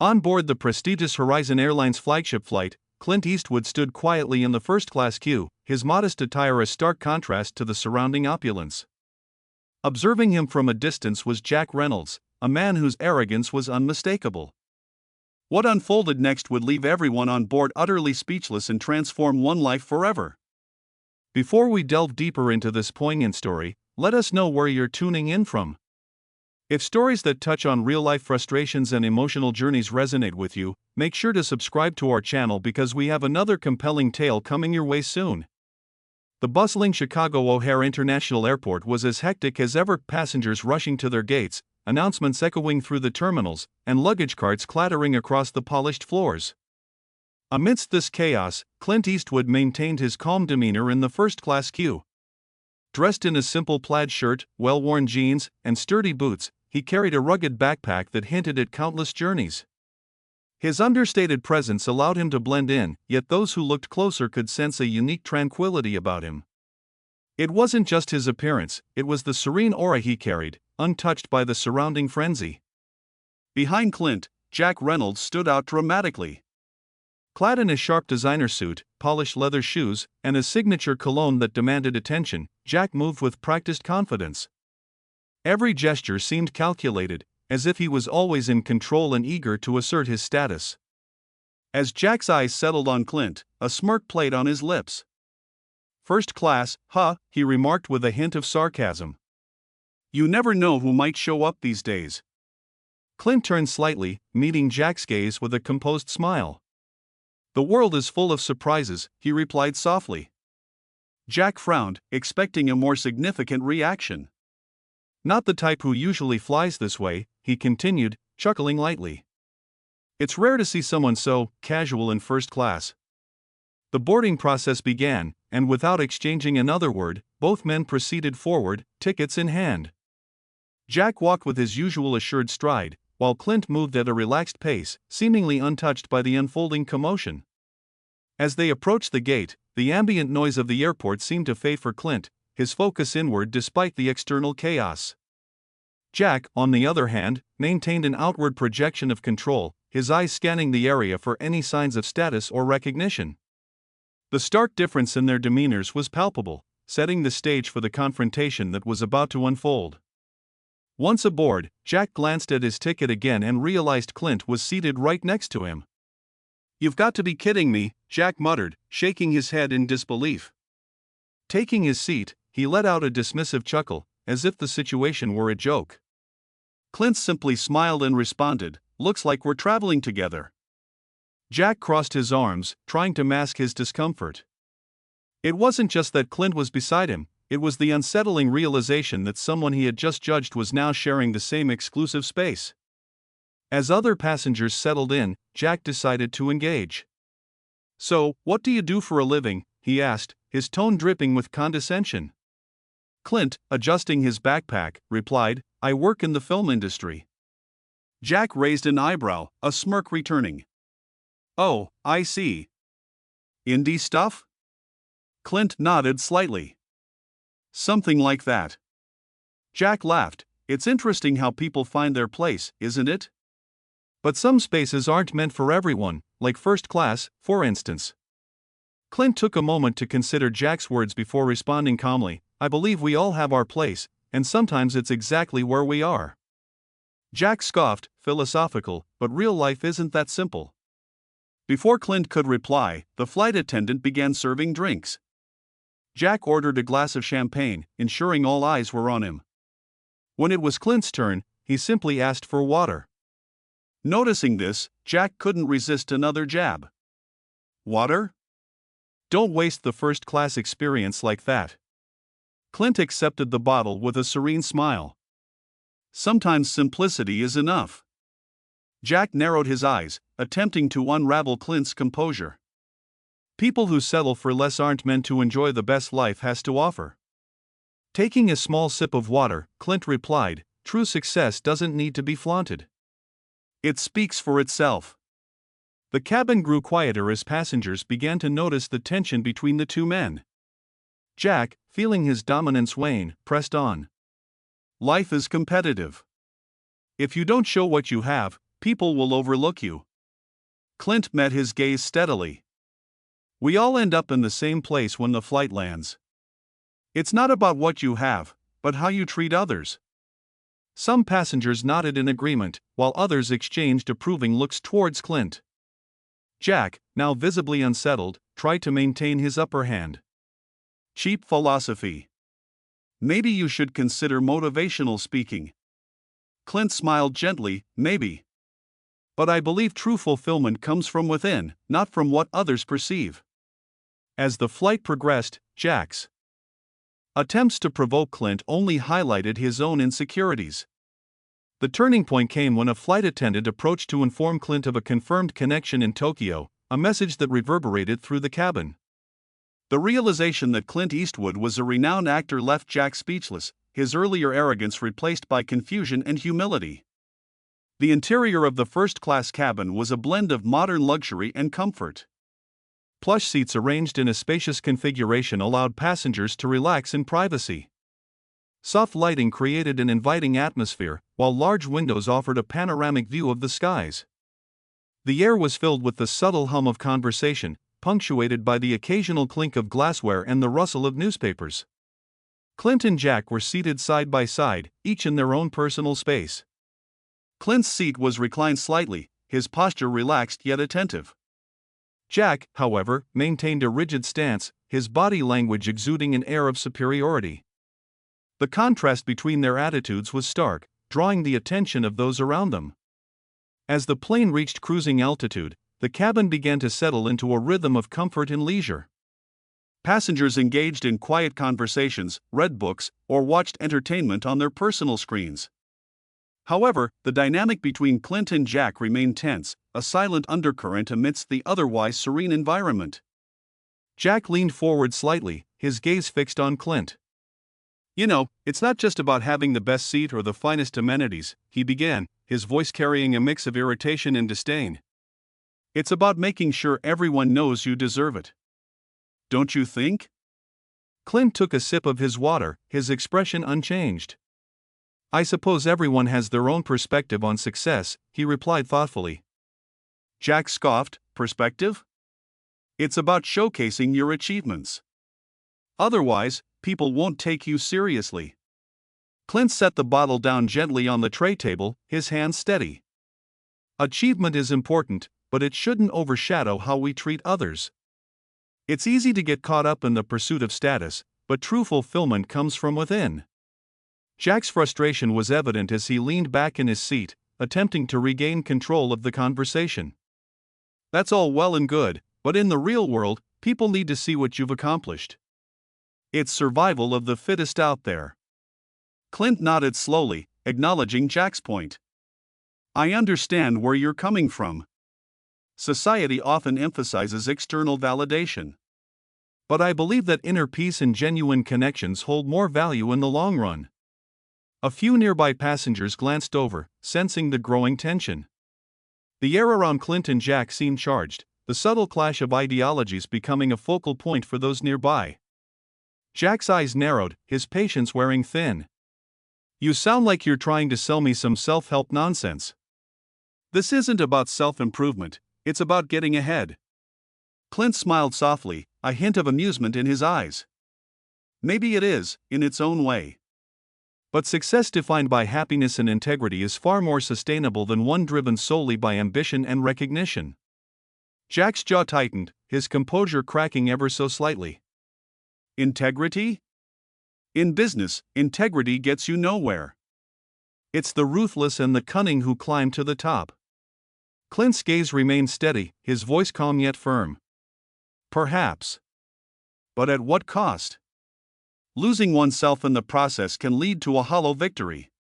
On board the prestigious Horizon Airlines flagship flight, Clint Eastwood stood quietly in the first-class queue, his modest attire a stark contrast to the surrounding opulence. Observing him from a distance was Jack Reynolds, a man whose arrogance was unmistakable. What unfolded next would leave everyone on board utterly speechless and transform one life forever. Before we delve deeper into this poignant story, let us know where you're tuning in from. If stories that touch on real-life frustrations and emotional journeys resonate with you, make sure to subscribe to our channel because we have another compelling tale coming your way soon. The bustling Chicago O'Hare International Airport was as hectic as ever, passengers rushing to their gates, announcements echoing through the terminals, and luggage carts clattering across the polished floors. Amidst this chaos, Clint Eastwood maintained his calm demeanor in the first-class queue. Dressed in a simple plaid shirt, well-worn jeans, and sturdy boots, he carried a rugged backpack that hinted at countless journeys. His understated presence allowed him to blend in, yet those who looked closer could sense a unique tranquility about him. It wasn't just his appearance, it was the serene aura he carried, untouched by the surrounding frenzy. Behind Clint, Jack Reynolds stood out dramatically. Clad in a sharp designer suit, polished leather shoes, and a signature cologne that demanded attention, Jack moved with practiced confidence. Every gesture seemed calculated, as if he was always in control and eager to assert his status. As Jack's eyes settled on Clint, a smirk played on his lips. "First class, huh?" he remarked with a hint of sarcasm. "You never know who might show up these days." Clint turned slightly, meeting Jack's gaze with a composed smile. "The world is full of surprises," he replied softly. Jack frowned, expecting a more significant reaction. "Not the type who usually flies this way," he continued, chuckling lightly. "It's rare to see someone so casual in first class." The boarding process began, and without exchanging another word, both men proceeded forward, tickets in hand. Jack walked with his usual assured stride, while Clint moved at a relaxed pace, seemingly untouched by the unfolding commotion. As they approached the gate, the ambient noise of the airport seemed to fade for Clint, his focus inward despite the external chaos. Jack, on the other hand, maintained an outward projection of control, his eyes scanning the area for any signs of status or recognition. The stark difference in their demeanors was palpable, setting the stage for the confrontation that was about to unfold. Once aboard, Jack glanced at his ticket again and realized Clint was seated right next to him. "You've got to be kidding me," Jack muttered, shaking his head in disbelief. Taking his seat, he let out a dismissive chuckle, as if the situation were a joke. Clint simply smiled and responded, "Looks like we're traveling together." Jack crossed his arms, trying to mask his discomfort. It wasn't just that Clint was beside him, it was the unsettling realization that someone he had just judged was now sharing the same exclusive space. As other passengers settled in, Jack decided to engage. "So, what do you do for a living?" he asked, his tone dripping with condescension. Clint, adjusting his backpack, replied, "I work in the film industry." Jack raised an eyebrow, a smirk returning. "Oh, I see. Indie stuff?" Clint nodded slightly. "Something like that." Jack laughed. "It's interesting how people find their place, isn't it? But some spaces aren't meant for everyone, like first class, for instance." Clint took a moment to consider Jack's words before responding calmly, "I believe we all have our place, and sometimes it's exactly where we are." Jack scoffed, philosophical, but real life isn't that simple. Before Clint could reply, the flight attendant began serving drinks. Jack ordered a glass of champagne, ensuring all eyes were on him. When it was Clint's turn, he simply asked for water. Noticing this, Jack couldn't resist another jab. "Water? Don't waste the first-class experience like that." Clint accepted the bottle with a serene smile. "Sometimes simplicity is enough." Jack narrowed his eyes, attempting to unravel Clint's composure. People who settle for less aren't meant to enjoy the best life has to offer. Taking a small sip of water, Clint replied, "True success doesn't need to be flaunted. It speaks for itself." The cabin grew quieter as passengers began to notice the tension between the two men. Jack, feeling his dominance wane, pressed on. "Life is competitive. If you don't show what you have, people will overlook you. Clint met his gaze steadily. We all end up in the same place when the flight lands. It's not about what you have, but how you treat others. Some passengers nodded in agreement, while others exchanged approving looks towards Clint. Jack, now visibly unsettled, tried to maintain his upper hand. Cheap philosophy. Maybe you should consider motivational speaking. Clint smiled gently, maybe. But I believe true fulfillment comes from within, not from what others perceive. As the flight progressed, Jack's attempts to provoke Clint only highlighted his own insecurities. The turning point came when a flight attendant approached to inform Clint of a confirmed connection in Tokyo, a message that reverberated through the cabin. The realization that Clint Eastwood was a renowned actor left Jack speechless, his earlier arrogance replaced by confusion and humility. The interior of the first-class cabin was a blend of modern luxury and comfort. Plush seats arranged in a spacious configuration allowed passengers to relax in privacy. Soft lighting created an inviting atmosphere, while large windows offered a panoramic view of the skies. The air was filled with the subtle hum of conversation, punctuated by the occasional clink of glassware and the rustle of newspapers. Clint and Jack were seated side by side, each in their own personal space. Clint's seat was reclined slightly, his posture relaxed yet attentive. Jack, however, maintained a rigid stance, his body language exuding an air of superiority. The contrast between their attitudes was stark, drawing the attention of those around them. As the plane reached cruising altitude, the cabin began to settle into a rhythm of comfort and leisure. Passengers engaged in quiet conversations, read books, or watched entertainment on their personal screens. However, the dynamic between Clint and Jack remained tense, a silent undercurrent amidst the otherwise serene environment. Jack leaned forward slightly, his gaze fixed on Clint. You know, it's not just about having the best seat or the finest amenities, he began, his voice carrying a mix of irritation and disdain. It's about making sure everyone knows you deserve it. Don't you think? Clint took a sip of his water, his expression unchanged. I suppose everyone has their own perspective on success, he replied thoughtfully. Jack scoffed, perspective? It's about showcasing your achievements. Otherwise, people won't take you seriously. Clint set the bottle down gently on the tray table, his hand steady. Achievement is important, but it shouldn't overshadow how we treat others. It's easy to get caught up in the pursuit of status, but true fulfillment comes from within. Jack's frustration was evident as he leaned back in his seat, attempting to regain control of the conversation. That's all well and good, but in the real world, people need to see what you've accomplished. It's survival of the fittest out there. Clint nodded slowly, acknowledging Jack's point. I understand where you're coming from. Society often emphasizes external validation. But I believe that inner peace and genuine connections hold more value in the long run. A few nearby passengers glanced over, sensing the growing tension. The air around Clint and Jack seemed charged, the subtle clash of ideologies becoming a focal point for those nearby. Jack's eyes narrowed, his patience wearing thin. You sound like you're trying to sell me some self-help nonsense. This isn't about self-improvement, it's about getting ahead. Clint smiled softly, a hint of amusement in his eyes. Maybe it is, in its own way. But success defined by happiness and integrity is far more sustainable than one driven solely by ambition and recognition. Jack's jaw tightened, his composure cracking ever so slightly. Integrity? In business, integrity gets you nowhere. It's the ruthless and the cunning who climb to the top. Clint's gaze remained steady, his voice calm yet firm. Perhaps. But at what cost? Losing oneself in the process can lead to a hollow victory.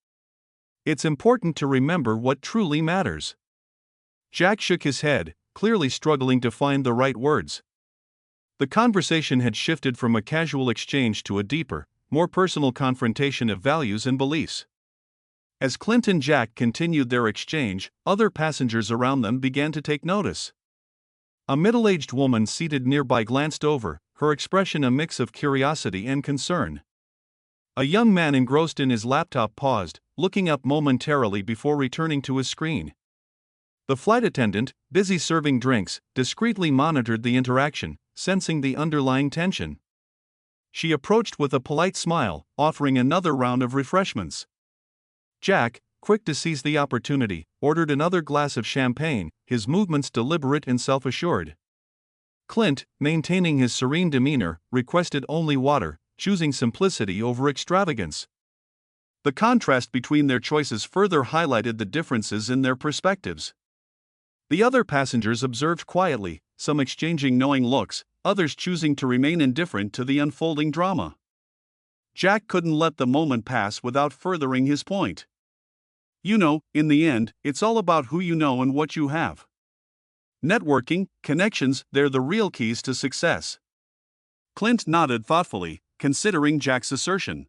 It's important to remember what truly matters. Jack shook his head, clearly struggling to find the right words. The conversation had shifted from a casual exchange to a deeper, more personal confrontation of values and beliefs. As Clint and Jack continued their exchange, other passengers around them began to take notice. A middle-aged woman seated nearby glanced over, her expression a mix of curiosity and concern. A young man engrossed in his laptop paused, looking up momentarily before returning to his screen. The flight attendant, busy serving drinks, discreetly monitored the interaction, sensing the underlying tension. She approached with a polite smile, offering another round of refreshments. Jack, quick to seize the opportunity, ordered another glass of champagne, his movements deliberate and self-assured. Clint, maintaining his serene demeanor, requested only water, choosing simplicity over extravagance. The contrast between their choices further highlighted the differences in their perspectives. The other passengers observed quietly, some exchanging knowing looks, others choosing to remain indifferent to the unfolding drama. Jack couldn't let the moment pass without furthering his point. You know, in the end, it's all about who you know and what you have. Networking, connections, they're the real keys to success. Clint nodded thoughtfully, considering Jack's assertion.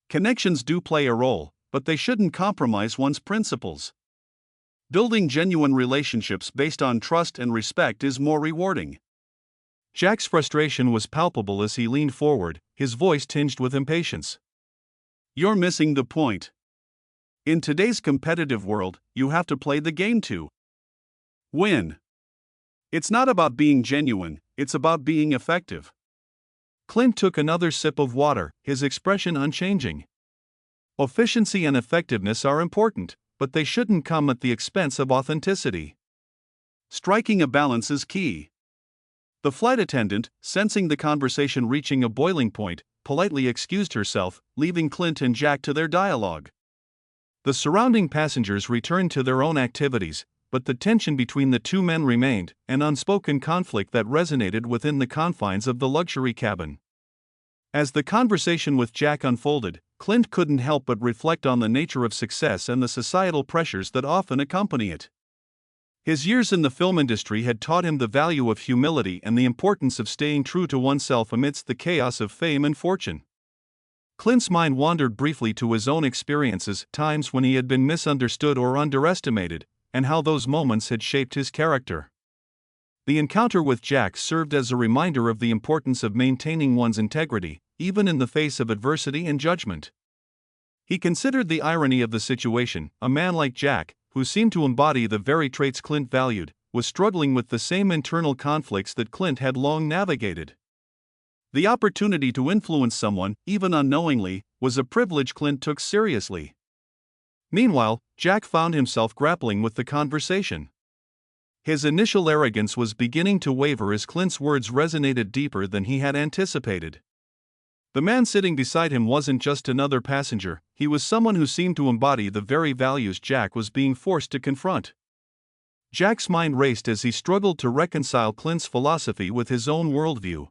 Connections do play a role, but they shouldn't compromise one's principles. Building genuine relationships based on trust and respect is more rewarding. Jack's frustration was palpable as he leaned forward, his voice tinged with impatience. You're missing the point. In today's competitive world, you have to play the game to win. It's not about being genuine, it's about being effective. Clint took another sip of water, his expression unchanging. Efficiency and effectiveness are important, but they shouldn't come at the expense of authenticity. Striking a balance is key. The flight attendant, sensing the conversation reaching a boiling point, politely excused herself, leaving Clint and Jack to their dialogue. The surrounding passengers returned to their own activities, but the tension between the two men remained, an unspoken conflict that resonated within the confines of the luxury cabin. As the conversation with Jack unfolded, Clint couldn't help but reflect on the nature of success and the societal pressures that often accompany it. His years in the film industry had taught him the value of humility and the importance of staying true to oneself amidst the chaos of fame and fortune. Clint's mind wandered briefly to his own experiences, times when he had been misunderstood or underestimated, and how those moments had shaped his character. The encounter with Jack served as a reminder of the importance of maintaining one's integrity, even in the face of adversity and judgment. He considered the irony of the situation. A man like Jack, who seemed to embody the very traits Clint valued, was struggling with the same internal conflicts that Clint had long navigated. The opportunity to influence someone, even unknowingly, was a privilege Clint took seriously. Meanwhile, Jack found himself grappling with the conversation. His initial arrogance was beginning to waver as Clint's words resonated deeper than he had anticipated. The man sitting beside him wasn't just another passenger, he was someone who seemed to embody the very values Jack was being forced to confront. Jack's mind raced as he struggled to reconcile Clint's philosophy with his own worldview.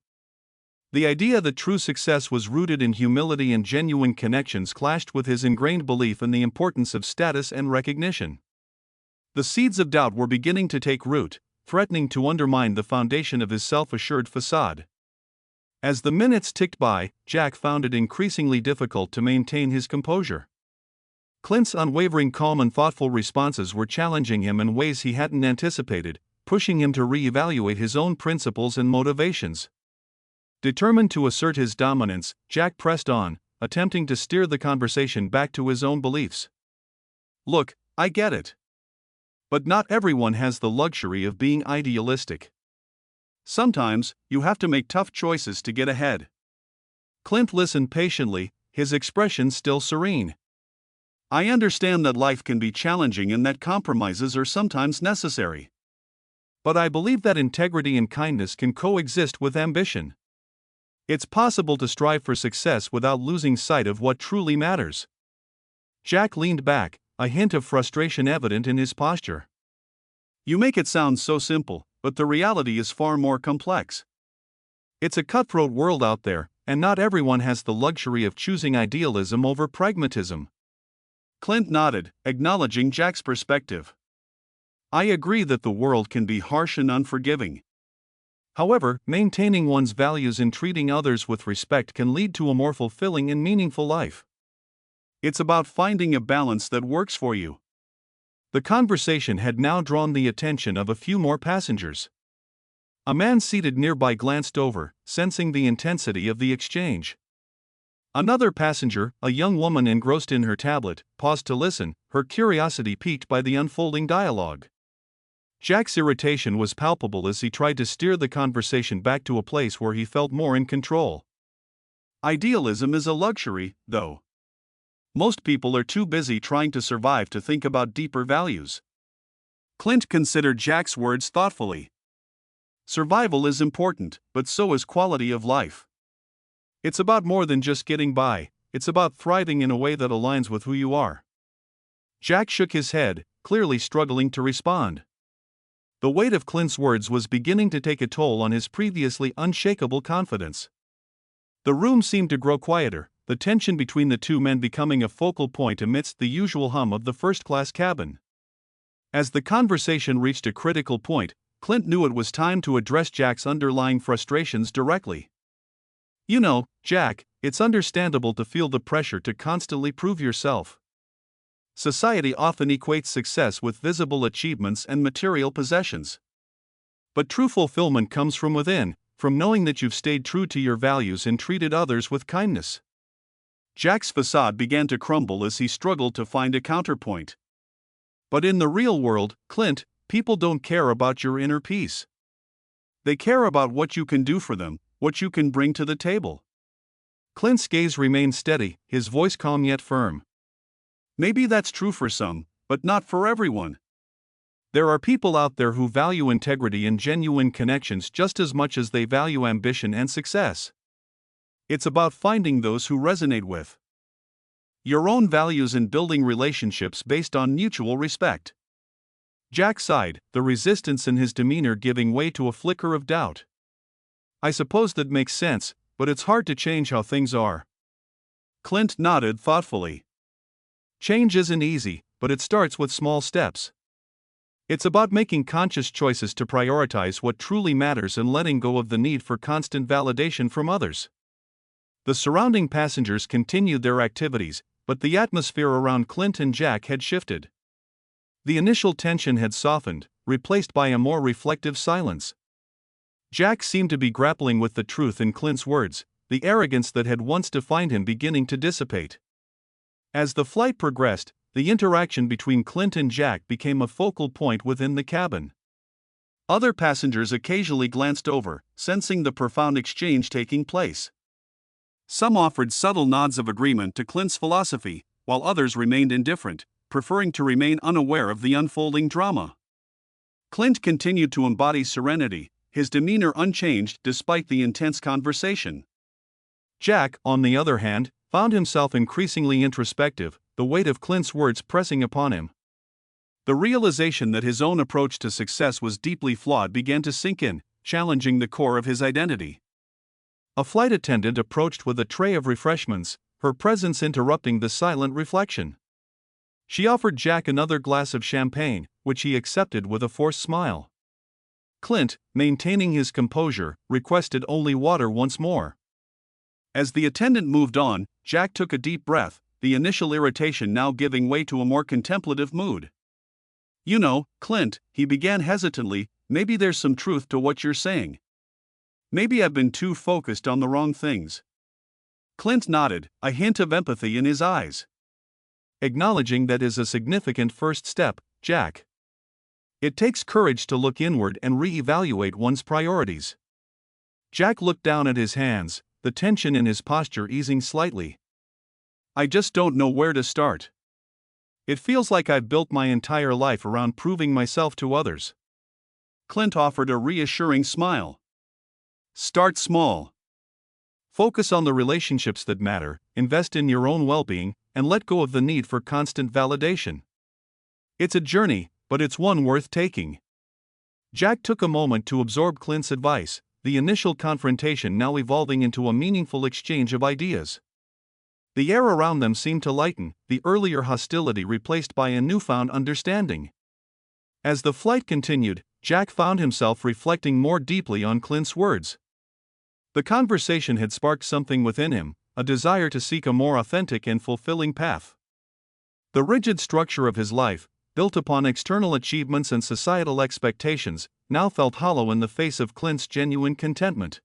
The idea that true success was rooted in humility and genuine connections clashed with his ingrained belief in the importance of status and recognition. The seeds of doubt were beginning to take root, threatening to undermine the foundation of his self-assured facade. As the minutes ticked by, Jack found it increasingly difficult to maintain his composure. Clint's unwavering calm and thoughtful responses were challenging him in ways he hadn't anticipated, pushing him to re-evaluate his own principles and motivations. Determined to assert his dominance, Jack pressed on, attempting to steer the conversation back to his own beliefs. Look, I get it. But not everyone has the luxury of being idealistic. Sometimes, you have to make tough choices to get ahead. Clint listened patiently, his expression still serene. I understand that life can be challenging and that compromises are sometimes necessary. But I believe that integrity and kindness can coexist with ambition. It's possible to strive for success without losing sight of what truly matters. Jack leaned back, a hint of frustration evident in his posture. You make it sound so simple, but the reality is far more complex. It's a cutthroat world out there, and not everyone has the luxury of choosing idealism over pragmatism. Clint nodded, acknowledging Jack's perspective. I agree that the world can be harsh and unforgiving. However, maintaining one's values and treating others with respect can lead to a more fulfilling and meaningful life. It's about finding a balance that works for you. The conversation had now drawn the attention of a few more passengers. A man seated nearby glanced over, sensing the intensity of the exchange. Another passenger, a young woman engrossed in her tablet, paused to listen, her curiosity piqued by the unfolding dialogue. Jack's irritation was palpable as he tried to steer the conversation back to a place where he felt more in control. Idealism is a luxury, though. Most people are too busy trying to survive to think about deeper values. Clint considered Jack's words thoughtfully. Survival is important, but so is quality of life. It's about more than just getting by, it's about thriving in a way that aligns with who you are. Jack shook his head, clearly struggling to respond. The weight of Clint's words was beginning to take a toll on his previously unshakable confidence. The room seemed to grow quieter, the tension between the two men becoming a focal point amidst the usual hum of the first-class cabin. As the conversation reached a critical point, Clint knew it was time to address Jack's underlying frustrations directly. You know, Jack, it's understandable to feel the pressure to constantly prove yourself. Society often equates success with visible achievements and material possessions. But true fulfillment comes from within, from knowing that you've stayed true to your values and treated others with kindness. Jack's facade began to crumble as he struggled to find a counterpoint. But in the real world, Clint, people don't care about your inner peace. They care about what you can do for them, what you can bring to the table. Clint's gaze remained steady, his voice calm yet firm. Maybe that's true for some, but not for everyone. There are people out there who value integrity and genuine connections just as much as they value ambition and success. It's about finding those who resonate with your own values and building relationships based on mutual respect. Jack sighed, the resistance in his demeanor giving way to a flicker of doubt. I suppose that makes sense, but it's hard to change how things are. Clint nodded thoughtfully. Change isn't easy, but it starts with small steps. It's about making conscious choices to prioritize what truly matters and letting go of the need for constant validation from others. The surrounding passengers continued their activities, but the atmosphere around Clint and Jack had shifted. The initial tension had softened, replaced by a more reflective silence. Jack seemed to be grappling with the truth in Clint's words, the arrogance that had once defined him beginning to dissipate. As the flight progressed, the interaction between Clint and Jack became a focal point within the cabin. Other passengers occasionally glanced over, sensing the profound exchange taking place. Some offered subtle nods of agreement to Clint's philosophy, while others remained indifferent, preferring to remain unaware of the unfolding drama. Clint continued to embody serenity, his demeanor unchanged despite the intense conversation. Jack, on the other hand, found himself increasingly introspective, the weight of Clint's words pressing upon him. The realization that his own approach to success was deeply flawed began to sink in, challenging the core of his identity. A flight attendant approached with a tray of refreshments, her presence interrupting the silent reflection. She offered Jack another glass of champagne, which he accepted with a forced smile. Clint, maintaining his composure, requested only water once more. As the attendant moved on, Jack took a deep breath, the initial irritation now giving way to a more contemplative mood. You know, Clint, he began hesitantly, maybe there's some truth to what you're saying. Maybe I've been too focused on the wrong things. Clint nodded, a hint of empathy in his eyes. Acknowledging that is a significant first step, Jack. It takes courage to look inward and re-evaluate one's priorities. Jack looked down at his hands, the tension in his posture easing slightly. I just don't know where to start. It feels like I've built my entire life around proving myself to others. Clint offered a reassuring smile. Start small. Focus on the relationships that matter, invest in your own well-being, and let go of the need for constant validation. It's a journey, but it's one worth taking. Jack took a moment to absorb Clint's advice, the initial confrontation now evolving into a meaningful exchange of ideas. The air around them seemed to lighten, the earlier hostility replaced by a newfound understanding. As the flight continued, Jack found himself reflecting more deeply on Clint's words. The conversation had sparked something within him, a desire to seek a more authentic and fulfilling path. The rigid structure of his life, built upon external achievements and societal expectations, now felt hollow in the face of Clint's genuine contentment.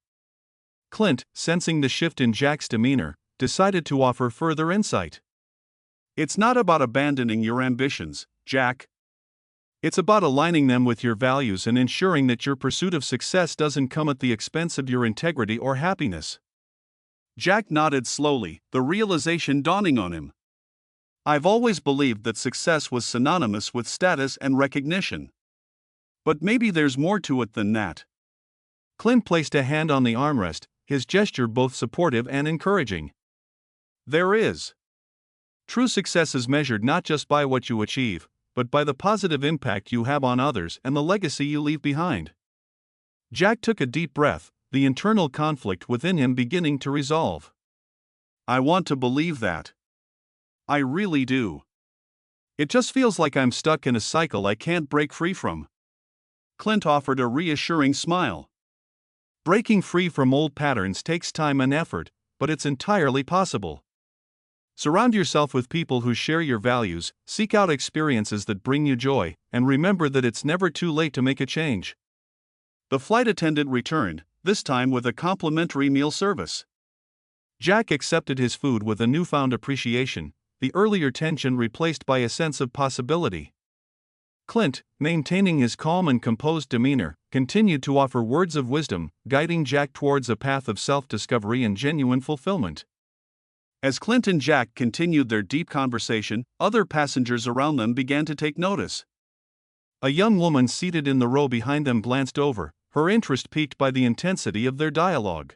Clint, sensing the shift in Jack's demeanor, decided to offer further insight. It's not about abandoning your ambitions, Jack. It's about aligning them with your values and ensuring that your pursuit of success doesn't come at the expense of your integrity or happiness. Jack nodded slowly, the realization dawning on him. I've always believed that success was synonymous with status and recognition. But maybe there's more to it than that. Clint placed a hand on the armrest, his gesture both supportive and encouraging. There is. True success is measured not just by what you achieve, but by the positive impact you have on others and the legacy you leave behind. Jack took a deep breath, the internal conflict within him beginning to resolve. I want to believe that. I really do. It just feels like I'm stuck in a cycle I can't break free from. Clint offered a reassuring smile. Breaking free from old patterns takes time and effort, but it's entirely possible. Surround yourself with people who share your values, seek out experiences that bring you joy, and remember that it's never too late to make a change. The flight attendant returned, this time with a complimentary meal service. Jack accepted his food with a newfound appreciation, the earlier tension replaced by a sense of possibility. Clint, maintaining his calm and composed demeanor, continued to offer words of wisdom, guiding Jack towards a path of self-discovery and genuine fulfillment. As Clint and Jack continued their deep conversation, other passengers around them began to take notice. A young woman seated in the row behind them glanced over, her interest piqued by the intensity of their dialogue.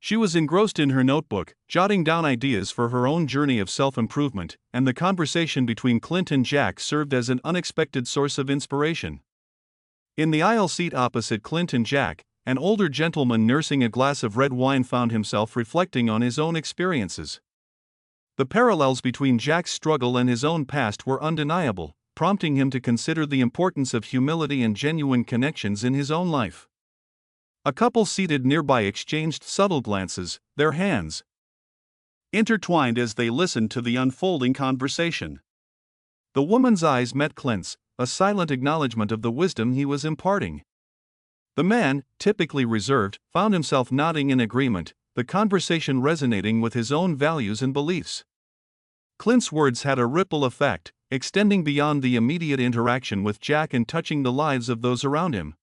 She was engrossed in her notebook, jotting down ideas for her own journey of self-improvement, and the conversation between Clint and Jack served as an unexpected source of inspiration. In the aisle seat opposite Clint and Jack, an older gentleman nursing a glass of red wine found himself reflecting on his own experiences. The parallels between Jack's struggle and his own past were undeniable, prompting him to consider the importance of humility and genuine connections in his own life. A couple seated nearby exchanged subtle glances, their hands intertwined as they listened to the unfolding conversation. The woman's eyes met Clint's, a silent acknowledgement of the wisdom he was imparting. The man, typically reserved, found himself nodding in agreement, the conversation resonating with his own values and beliefs. Clint's words had a ripple effect, extending beyond the immediate interaction with Jack and touching the lives of those around him.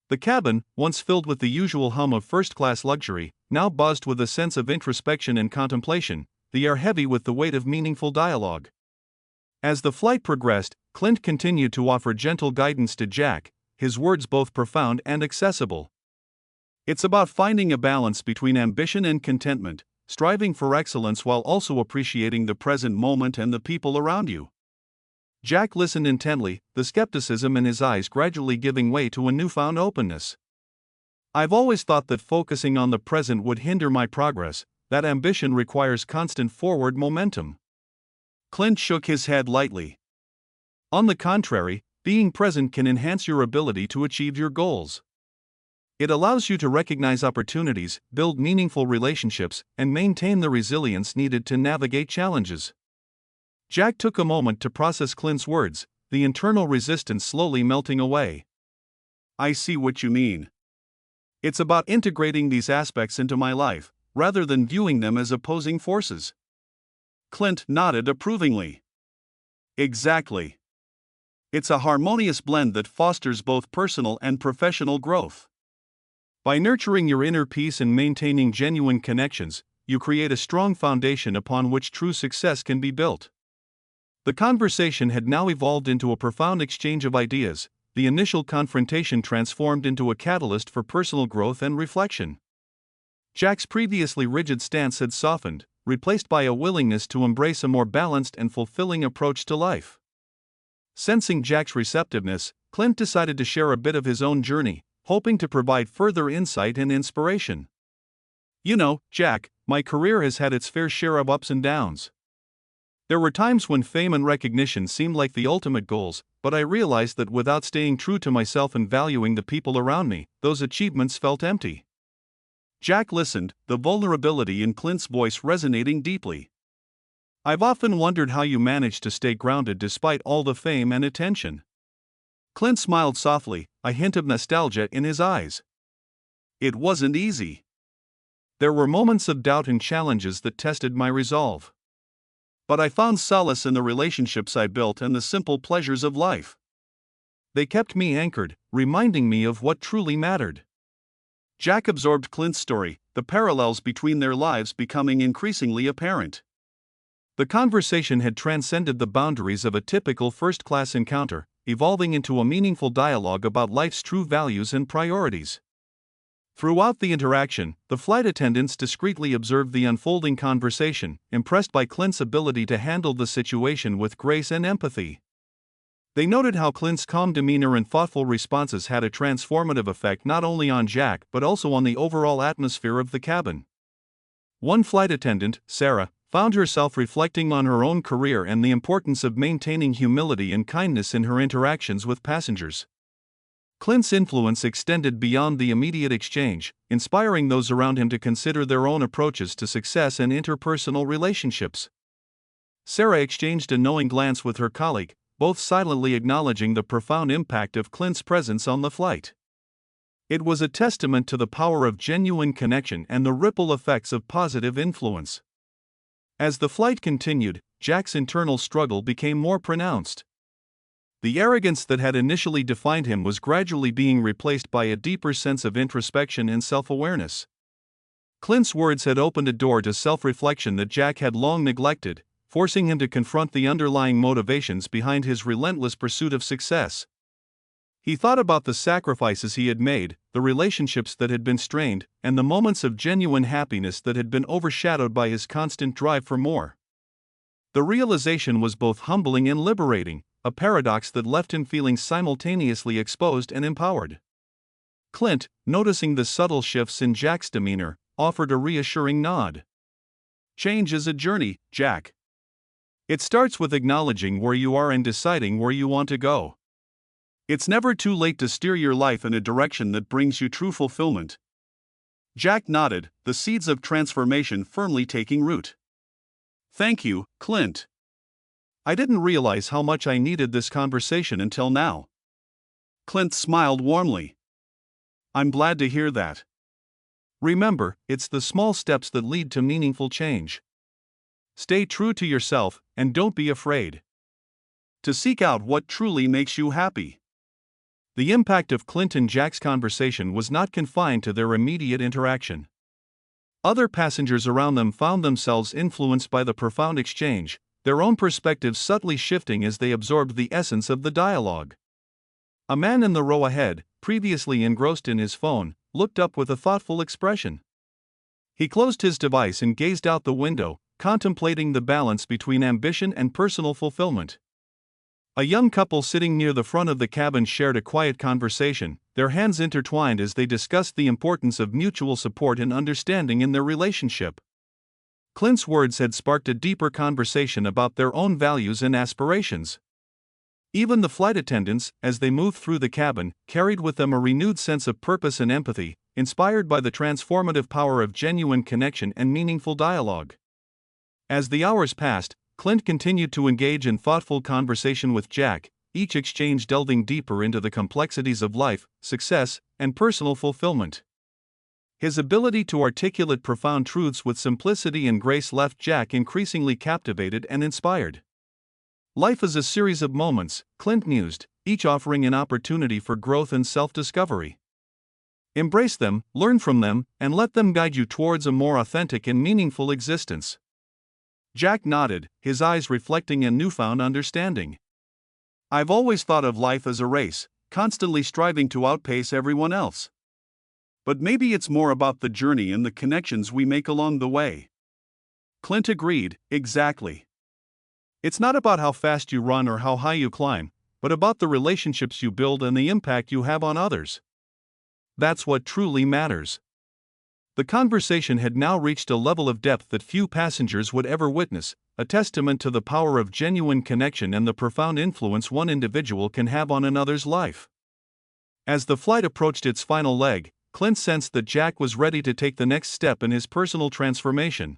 The cabin, once filled with the usual hum of first-class luxury, now buzzed with a sense of introspection and contemplation, the air heavy with the weight of meaningful dialogue. As the flight progressed, Clint continued to offer gentle guidance to Jack, his words both profound and accessible. It's about finding a balance between ambition and contentment, striving for excellence while also appreciating the present moment and the people around you. Jack listened intently, the skepticism in his eyes gradually giving way to a newfound openness. I've always thought that focusing on the present would hinder my progress, that ambition requires constant forward momentum. Clint shook his head lightly. On the contrary, being present can enhance your ability to achieve your goals. It allows you to recognize opportunities, build meaningful relationships, and maintain the resilience needed to navigate challenges. Jack took a moment to process Clint's words, the internal resistance slowly melting away. I see what you mean. It's about integrating these aspects into my life, rather than viewing them as opposing forces. Clint nodded approvingly. Exactly. It's a harmonious blend that fosters both personal and professional growth. By nurturing your inner peace and maintaining genuine connections, you create a strong foundation upon which true success can be built. The conversation had now evolved into a profound exchange of ideas, the initial confrontation transformed into a catalyst for personal growth and reflection. Jack's previously rigid stance had softened, replaced by a willingness to embrace a more balanced and fulfilling approach to life. Sensing Jack's receptiveness, Clint decided to share a bit of his own journey, hoping to provide further insight and inspiration. You know, Jack, my career has had its fair share of ups and downs. There were times when fame and recognition seemed like the ultimate goals, but I realized that without staying true to myself and valuing the people around me, those achievements felt empty. Jack listened, the vulnerability in Clint's voice resonating deeply. I've often wondered how you managed to stay grounded despite all the fame and attention. Clint smiled softly, a hint of nostalgia in his eyes. It wasn't easy. There were moments of doubt and challenges that tested my resolve. But I found solace in the relationships I built and the simple pleasures of life. They kept me anchored, reminding me of what truly mattered. Jack absorbed Clint's story, the parallels between their lives becoming increasingly apparent. The conversation had transcended the boundaries of a typical first-class encounter, evolving into a meaningful dialogue about life's true values and priorities. Throughout the interaction, the flight attendants discreetly observed the unfolding conversation, impressed by Clint's ability to handle the situation with grace and empathy. They noted how Clint's calm demeanor and thoughtful responses had a transformative effect not only on Jack but also on the overall atmosphere of the cabin. One flight attendant, Sarah, found herself reflecting on her own career and the importance of maintaining humility and kindness in her interactions with passengers. Clint's influence extended beyond the immediate exchange, inspiring those around him to consider their own approaches to success and interpersonal relationships. Sarah exchanged a knowing glance with her colleague, both silently acknowledging the profound impact of Clint's presence on the flight. It was a testament to the power of genuine connection and the ripple effects of positive influence. As the flight continued, Jack's internal struggle became more pronounced. The arrogance that had initially defined him was gradually being replaced by a deeper sense of introspection and self-awareness. Clint's words had opened a door to self-reflection that Jack had long neglected, forcing him to confront the underlying motivations behind his relentless pursuit of success. He thought about the sacrifices he had made, the relationships that had been strained, and the moments of genuine happiness that had been overshadowed by his constant drive for more. The realization was both humbling and liberating, a paradox that left him feeling simultaneously exposed and empowered. Clint, noticing the subtle shifts in Jack's demeanor, offered a reassuring nod. "Change is a journey, Jack. It starts with acknowledging where you are and deciding where you want to go. It's never too late to steer your life in a direction that brings you true fulfillment." Jack nodded, the seeds of transformation firmly taking root. "Thank you, Clint. I didn't realize how much I needed this conversation until now." Clint smiled warmly. "I'm glad to hear that. Remember, it's the small steps that lead to meaningful change. Stay true to yourself, and don't be afraid to seek out what truly makes you happy." The impact of Clint and Jack's conversation was not confined to their immediate interaction. Other passengers around them found themselves influenced by the profound exchange, their own perspectives subtly shifting as they absorbed the essence of the dialogue. A man in the row ahead, previously engrossed in his phone, looked up with a thoughtful expression. He closed his device and gazed out the window, contemplating the balance between ambition and personal fulfillment. A young couple sitting near the front of the cabin shared a quiet conversation, their hands intertwined as they discussed the importance of mutual support and understanding in their relationship. Clint's words had sparked a deeper conversation about their own values and aspirations. Even the flight attendants, as they moved through the cabin, carried with them a renewed sense of purpose and empathy, inspired by the transformative power of genuine connection and meaningful dialogue. As the hours passed, Clint continued to engage in thoughtful conversation with Jack, each exchange delving deeper into the complexities of life, success, and personal fulfillment. His ability to articulate profound truths with simplicity and grace left Jack increasingly captivated and inspired. Life is a series of moments, Clint mused, each offering an opportunity for growth and self-discovery. Embrace them, learn from them, and let them guide you towards a more authentic and meaningful existence. Jack nodded, his eyes reflecting a newfound understanding. "I've always thought of life as a race, constantly striving to outpace everyone else. But maybe it's more about the journey and the connections we make along the way." Clint agreed, "Exactly. It's not about how fast you run or how high you climb, but about the relationships you build and the impact you have on others. That's what truly matters." The conversation had now reached a level of depth that few passengers would ever witness, a testament to the power of genuine connection and the profound influence one individual can have on another's life. As the flight approached its final leg, Clint sensed that Jack was ready to take the next step in his personal transformation.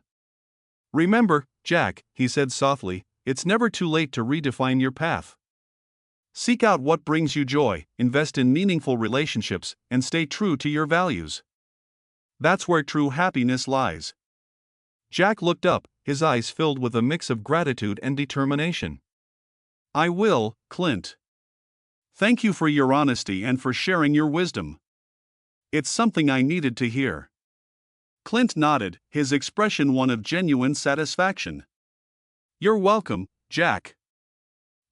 "Remember, Jack," he said softly, "it's never too late to redefine your path. Seek out what brings you joy, invest in meaningful relationships, and stay true to your values. That's where true happiness lies." Jack looked up, his eyes filled with a mix of gratitude and determination. "I will, Clint. Thank you for your honesty and for sharing your wisdom. It's something I needed to hear. Clint nodded, his expression one of genuine satisfaction. You're welcome, Jack.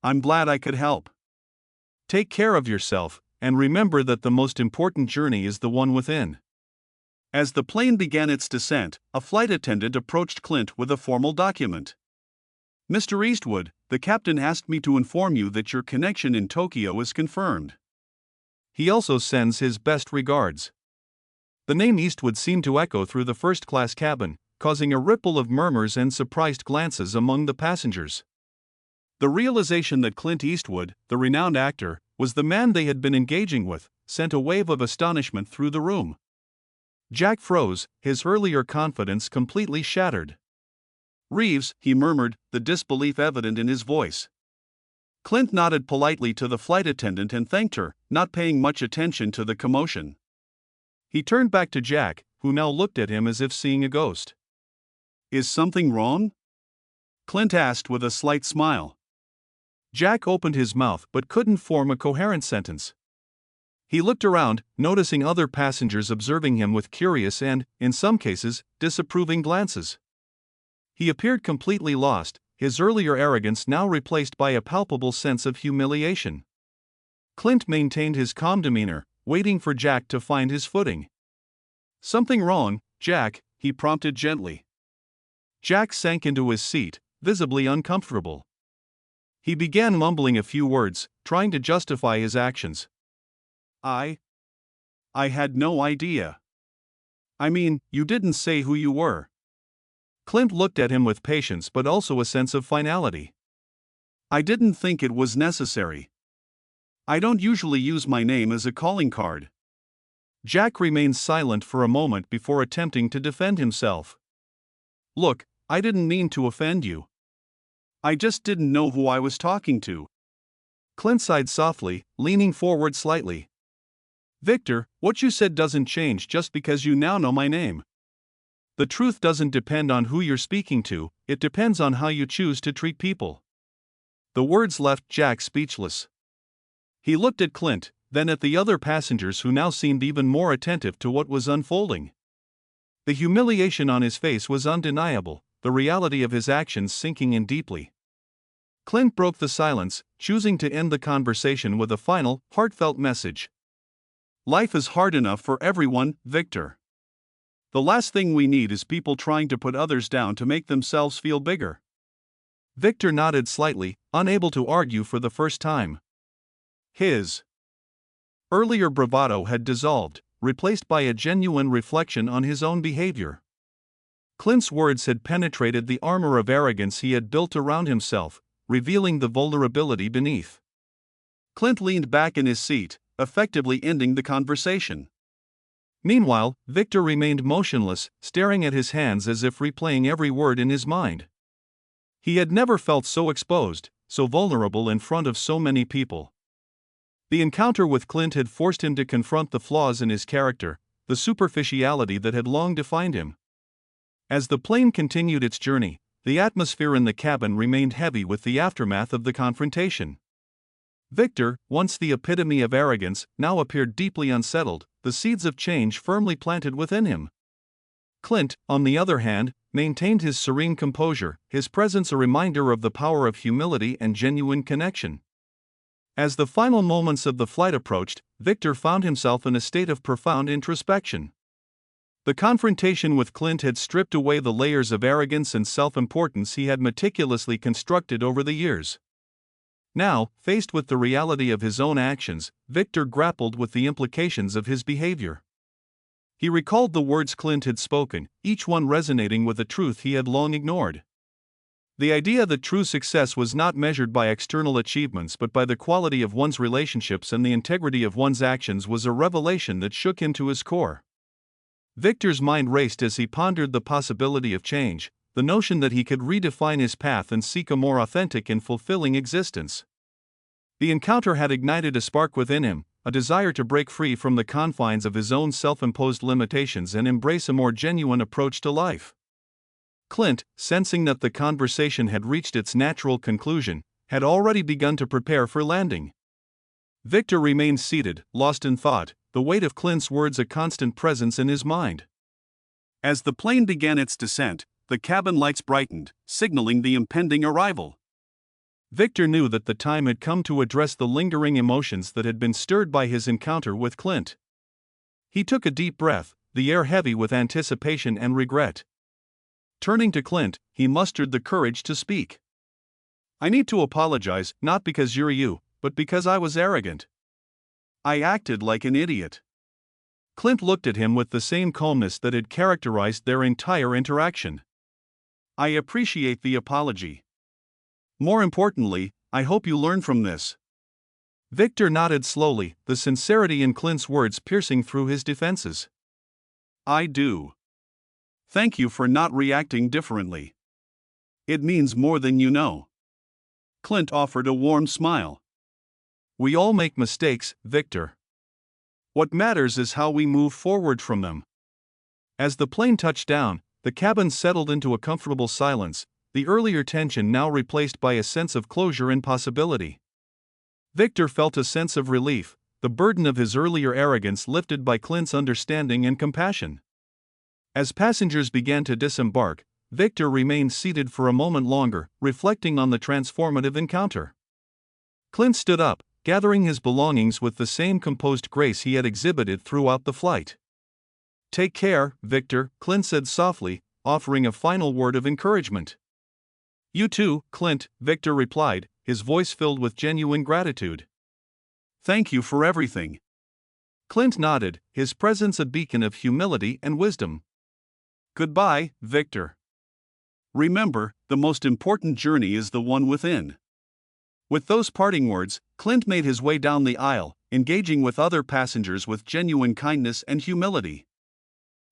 I'm glad I could help. Take care of yourself, and remember that the most important journey is the one within. As the plane began its descent, a flight attendant approached Clint with a formal document. Mr. Eastwood, the captain asked me to inform you that your connection in Tokyo is confirmed. He also sends his best regards. The name Eastwood seemed to echo through the first-class cabin, causing a ripple of murmurs and surprised glances among the passengers. The realization that Clint Eastwood, the renowned actor, was the man they had been engaging with, sent a wave of astonishment through the room. Jack froze, his earlier confidence completely shattered. Reeves, he murmured, the disbelief evident in his voice. Clint nodded politely to the flight attendant and thanked her, not paying much attention to the commotion. He turned back to Jack, who now looked at him as if seeing a ghost. Is something wrong? Clint asked with a slight smile. Jack opened his mouth but couldn't form a coherent sentence. He looked around, noticing other passengers observing him with curious and, in some cases, disapproving glances. He appeared completely lost, his earlier arrogance now replaced by a palpable sense of humiliation. Clint maintained his calm demeanor, waiting for Jack to find his footing. Something wrong, Jack, he prompted gently. Jack sank into his seat, visibly uncomfortable. He began mumbling a few words, trying to justify his actions. I had no idea. I mean, you didn't say who you were. Clint looked at him with patience but also a sense of finality. I didn't think it was necessary. I don't usually use my name as a calling card. Jack remained silent for a moment before attempting to defend himself. Look, I didn't mean to offend you. I just didn't know who I was talking to. Clint sighed softly, leaning forward slightly. Victor, what you said doesn't change just because you now know my name. The truth doesn't depend on who you're speaking to, it depends on how you choose to treat people. The words left Jack speechless. He looked at Clint, then at the other passengers who now seemed even more attentive to what was unfolding. The humiliation on his face was undeniable, the reality of his actions sinking in deeply. Clint broke the silence, choosing to end the conversation with a final, heartfelt message. Life is hard enough for everyone, Victor. The last thing we need is people trying to put others down to make themselves feel bigger. Victor nodded slightly, unable to argue for the first time. His earlier bravado had dissolved, replaced by a genuine reflection on his own behavior. Clint's words had penetrated the armor of arrogance he had built around himself, revealing the vulnerability beneath. Clint leaned back in his seat, effectively ending the conversation. Meanwhile, Victor remained motionless, staring at his hands as if replaying every word in his mind. He had never felt so exposed, so vulnerable in front of so many people. The encounter with Clint had forced him to confront the flaws in his character, the superficiality that had long defined him. As the plane continued its journey, the atmosphere in the cabin remained heavy with the aftermath of the confrontation. Victor, once the epitome of arrogance, now appeared deeply unsettled, the seeds of change firmly planted within him. Clint, on the other hand, maintained his serene composure, his presence a reminder of the power of humility and genuine connection. As the final moments of the flight approached, Victor found himself in a state of profound introspection. The confrontation with Clint had stripped away the layers of arrogance and self-importance he had meticulously constructed over the years. Now, faced with the reality of his own actions, Victor grappled with the implications of his behavior. He recalled the words Clint had spoken, each one resonating with a truth he had long ignored. The idea that true success was not measured by external achievements but by the quality of one's relationships and the integrity of one's actions was a revelation that shook him to his core. Victor's mind raced as he pondered the possibility of change, the notion that he could redefine his path and seek a more authentic and fulfilling existence. The encounter had ignited a spark within him, a desire to break free from the confines of his own self-imposed limitations and embrace a more genuine approach to life. Clint, sensing that the conversation had reached its natural conclusion, had already begun to prepare for landing. Victor remained seated, lost in thought, the weight of Clint's words a constant presence in his mind. As the plane began its descent, the cabin lights brightened, signaling the impending arrival. Victor knew that the time had come to address the lingering emotions that had been stirred by his encounter with Clint. He took a deep breath, the air heavy with anticipation and regret. Turning to Clint, he mustered the courage to speak. "I need to apologize, not because you're you, but because I was arrogant. I acted like an idiot." Clint looked at him with the same calmness that had characterized their entire interaction. "I appreciate the apology. More importantly, I hope you learn from this." Victor nodded slowly, the sincerity in Clint's words piercing through his defenses. "I do. Thank you for not reacting differently. It means more than you know." Clint offered a warm smile. "We all make mistakes, Victor. What matters is how we move forward from them." As the plane touched down, the cabin settled into a comfortable silence, the earlier tension now replaced by a sense of closure and possibility. Victor felt a sense of relief, the burden of his earlier arrogance lifted by Clint's understanding and compassion. As passengers began to disembark, Victor remained seated for a moment longer, reflecting on the transformative encounter. Clint stood up, gathering his belongings with the same composed grace he had exhibited throughout the flight. "Take care, Victor," Clint said softly, offering a final word of encouragement. "You too, Clint," Victor replied, his voice filled with genuine gratitude. "Thank you for everything." Clint nodded, his presence a beacon of humility and wisdom. "Goodbye, Victor. Remember, the most important journey is the one within." With those parting words, Clint made his way down the aisle, engaging with other passengers with genuine kindness and humility.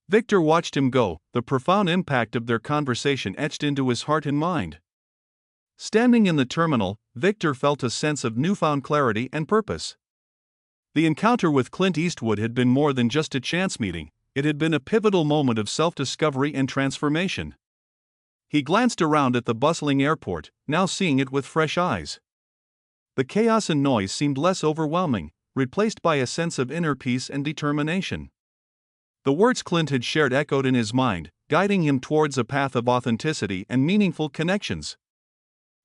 Victor watched him go, the profound impact of their conversation etched into his heart and mind. Standing in the terminal, Victor felt a sense of newfound clarity and purpose. The encounter with Clint Eastwood had been more than just a chance meeting, it had been a pivotal moment of self-discovery and transformation. He glanced around at the bustling airport, now seeing it with fresh eyes. The chaos and noise seemed less overwhelming, replaced by a sense of inner peace and determination. The words Clint had shared echoed in his mind, guiding him towards a path of authenticity and meaningful connections.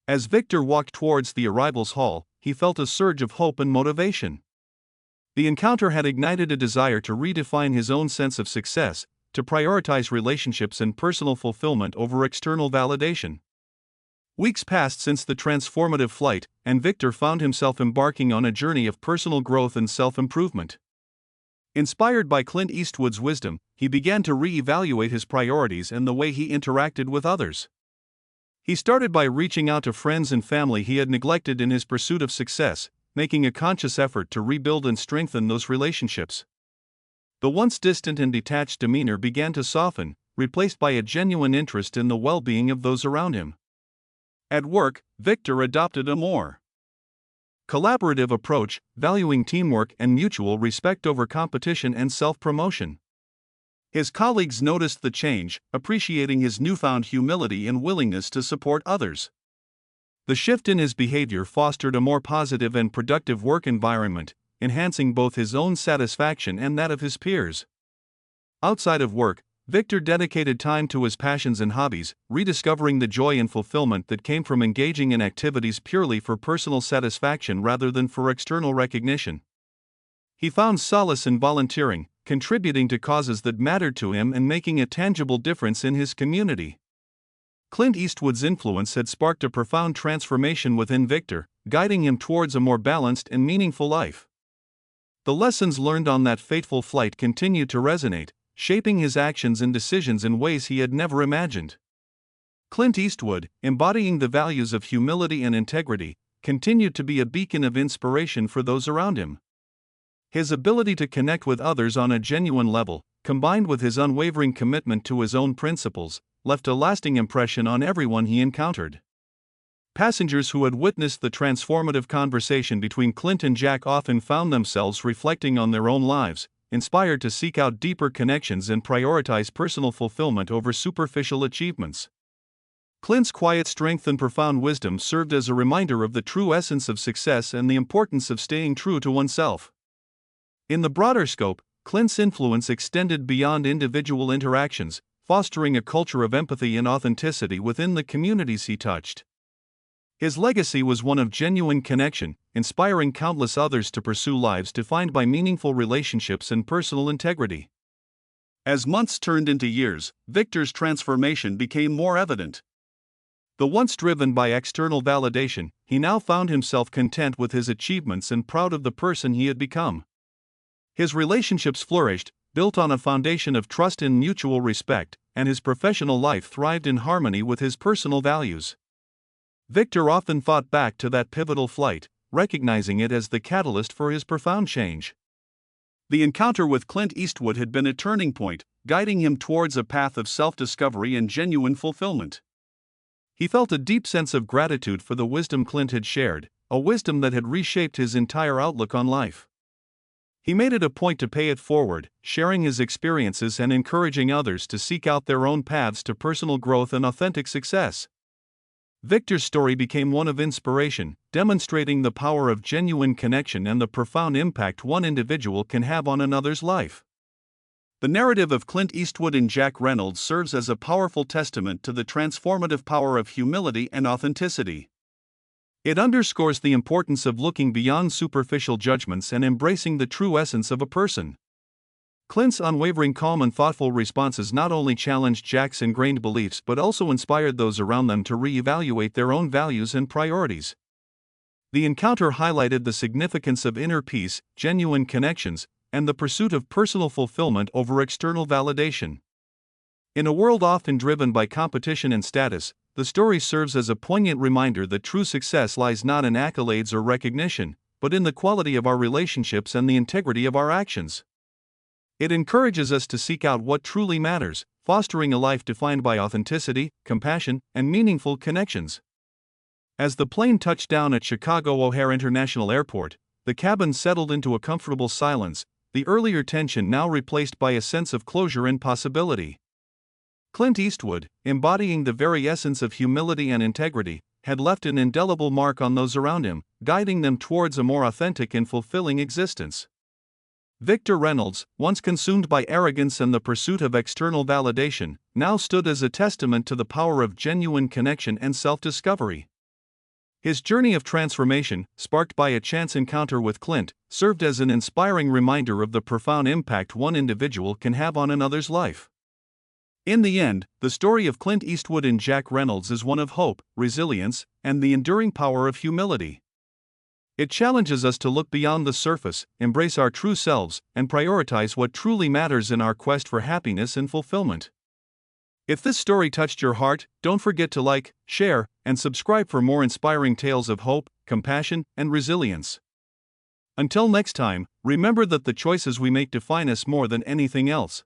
As Victor walked towards the arrivals hall, he felt a surge of hope and motivation. The encounter had ignited a desire to redefine his own sense of success, to prioritize relationships and personal fulfillment over external validation. Weeks passed since the transformative flight, and Victor found himself embarking on a journey of personal growth and self-improvement. Inspired by Clint Eastwood's wisdom, he began to re-evaluate his priorities and the way he interacted with others. He started by reaching out to friends and family he had neglected in his pursuit of success, making a conscious effort to rebuild and strengthen those relationships. The once distant and detached demeanor began to soften, replaced by a genuine interest in the well-being of those around him. At work, Victor adopted a more collaborative approach, valuing teamwork and mutual respect over competition and self-promotion. His colleagues noticed the change, appreciating his newfound humility and willingness to support others. The shift in his behavior fostered a more positive and productive work environment, enhancing both his own satisfaction and that of his peers. Outside of work, Victor dedicated time to his passions and hobbies, rediscovering the joy and fulfillment that came from engaging in activities purely for personal satisfaction rather than for external recognition. He found solace in volunteering, contributing to causes that mattered to him and making a tangible difference in his community. Clint Eastwood's influence had sparked a profound transformation within Victor, guiding him towards a more balanced and meaningful life. The lessons learned on that fateful flight continued to resonate, shaping his actions and decisions in ways he had never imagined. Clint Eastwood, embodying the values of humility and integrity, continued to be a beacon of inspiration for those around him. His ability to connect with others on a genuine level, combined with his unwavering commitment to his own principles, left a lasting impression on everyone he encountered. Passengers who had witnessed the transformative conversation between Clint and Jack often found themselves reflecting on their own lives, inspired to seek out deeper connections and prioritize personal fulfillment over superficial achievements. Clint's quiet strength and profound wisdom served as a reminder of the true essence of success and the importance of staying true to oneself. In the broader scope, Clint's influence extended beyond individual interactions, fostering a culture of empathy and authenticity within the communities he touched. His legacy was one of genuine connection, inspiring countless others to pursue lives defined by meaningful relationships and personal integrity. As months turned into years, Victor's transformation became more evident. Though once driven by external validation, he now found himself content with his achievements and proud of the person he had become. His relationships flourished, built on a foundation of trust and mutual respect, and his professional life thrived in harmony with his personal values. Victor often thought back to that pivotal flight, recognizing it as the catalyst for his profound change. The encounter with Clint Eastwood had been a turning point, guiding him towards a path of self-discovery and genuine fulfillment. He felt a deep sense of gratitude for the wisdom Clint had shared, a wisdom that had reshaped his entire outlook on life. He made it a point to pay it forward, sharing his experiences and encouraging others to seek out their own paths to personal growth and authentic success. Victor's story became one of inspiration, demonstrating the power of genuine connection and the profound impact one individual can have on another's life. The narrative of Clint Eastwood and Jack Reynolds serves as a powerful testament to the transformative power of humility and authenticity. It underscores the importance of looking beyond superficial judgments and embracing the true essence of a person. Clint's unwavering calm and thoughtful responses not only challenged Jack's ingrained beliefs but also inspired those around them to re-evaluate their own values and priorities. The encounter highlighted the significance of inner peace, genuine connections, and the pursuit of personal fulfillment over external validation. In a world often driven by competition and status, the story serves as a poignant reminder that true success lies not in accolades or recognition, but in the quality of our relationships and the integrity of our actions. It encourages us to seek out what truly matters, fostering a life defined by authenticity, compassion, and meaningful connections. As the plane touched down at Chicago O'Hare International Airport, the cabin settled into a comfortable silence, the earlier tension now replaced by a sense of closure and possibility. Clint Eastwood, embodying the very essence of humility and integrity, had left an indelible mark on those around him, guiding them towards a more authentic and fulfilling existence. Victor Reynolds, once consumed by arrogance and the pursuit of external validation, now stood as a testament to the power of genuine connection and self-discovery. His journey of transformation, sparked by a chance encounter with Clint, served as an inspiring reminder of the profound impact one individual can have on another's life. In the end, the story of Clint Eastwood and Jack Reynolds is one of hope, resilience, and the enduring power of humility. It challenges us to look beyond the surface, embrace our true selves, and prioritize what truly matters in our quest for happiness and fulfillment. If this story touched your heart, don't forget to like, share, and subscribe for more inspiring tales of hope, compassion, and resilience. Until next time, remember that the choices we make define us more than anything else.